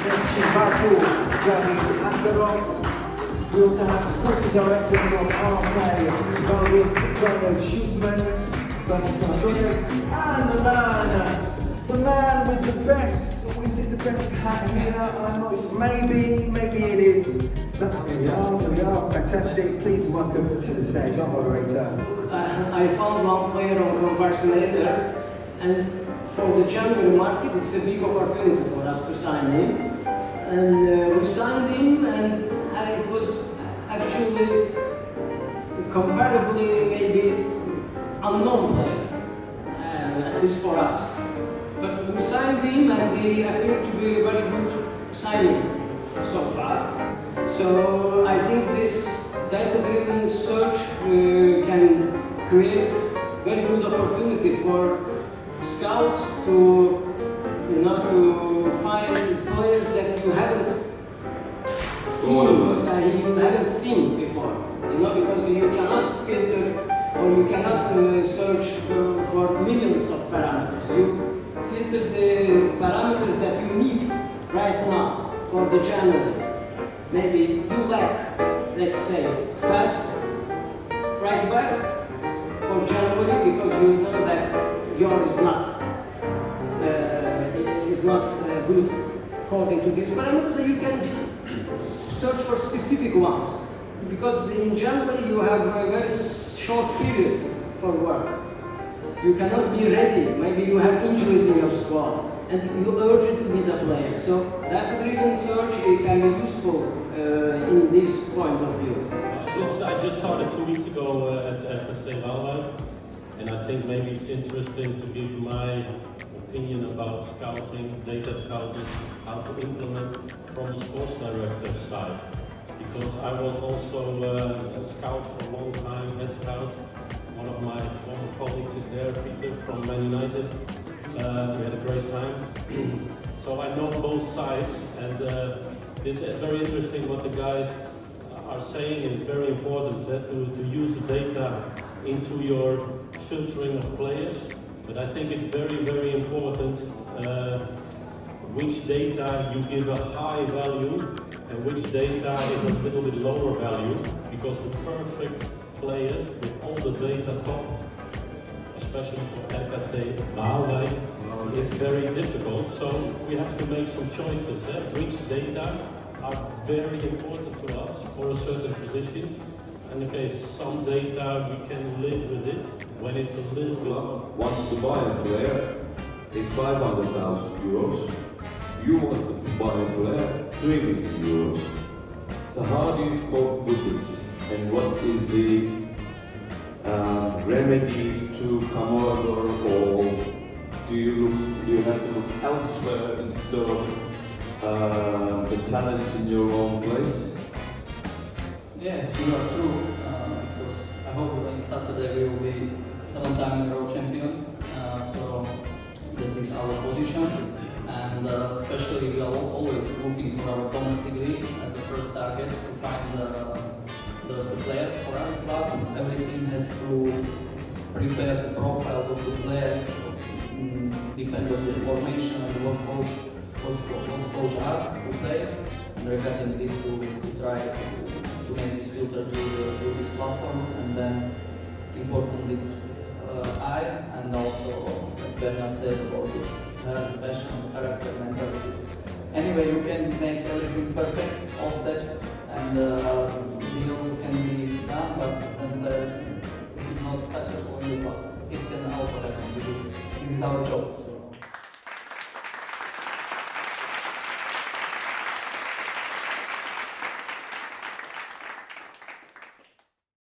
Neftchi, Baku, Jahid, Ashgarov. We also have sporting director from Waalwijk, Schuiteman-Sporting, and the man with the best. Is it the best hat here? I'm not. Maybe it is. But here we are. Fantastic. Please welcome to the stage our moderator. I found one player on Comparisonator, and for the January market, it's a big opportunity for us to sign him. And we signed him, and it was actually comparably maybe unknown player, at least for us. But we signed him, and he appeared to be a very good signing so far. So I think this data-driven search can create very good opportunity for scouts to find players that you haven't seen before. Because you cannot filter or you cannot search for millions of parameters. You filter the parameters that you need right now for the January. Maybe you lack, let's say, fast right back for January because you know that yours is not good according to these parameters, and you can search for specific ones. Because in January you have a very short period for work. You cannot be ready. Maybe you have injuries in your squad, and you urgently need a player. So data-driven search can be useful in this point of view. I just started 2 weeks ago at Waalwijk, and I think maybe it's interesting to give my opinion about scouting, data scouting, how to implement from the sports director side. Because I was also a scout for a long time, head scout. One of my former colleagues is there, Peter from Man United. We had a great time. So I know both sides, and it's very interesting what the guys are saying. It's very important to use the data into your filtering of players. But I think it's very, very important which data you give a high value and which data is a little bit lower value, because the perfect player with all the data top, especially for RKC Waalwijk, is very difficult. So we have to make some choices. Which data are very important to us for a certain position. And okay, some data we can live with it when it's a little bit. Wants to buy a player, it's 500,000 euros. You want to buy a player, 3 million euros. So how do you cope with this? And what is the remedies to come over, or do you have to look elsewhere instead of the talents in your own place? Yeah, you are true. Because I hope on Saturday we will be 7-time in a row champion. So that is our position. And especially we are always looking for our domestic league as a first target to find the players for us. But every team has to prepare the profiles of the players, depending on the formation and what coach asks to play. And regarding this, to try to make this filter through these platforms. And then important it's eye, and also like Bernard said about this passion, character, mentality. Anyway, you can make everything perfect, all steps, and deal can be done, but then it is not successful in the part. It can also happen. This is our job. So.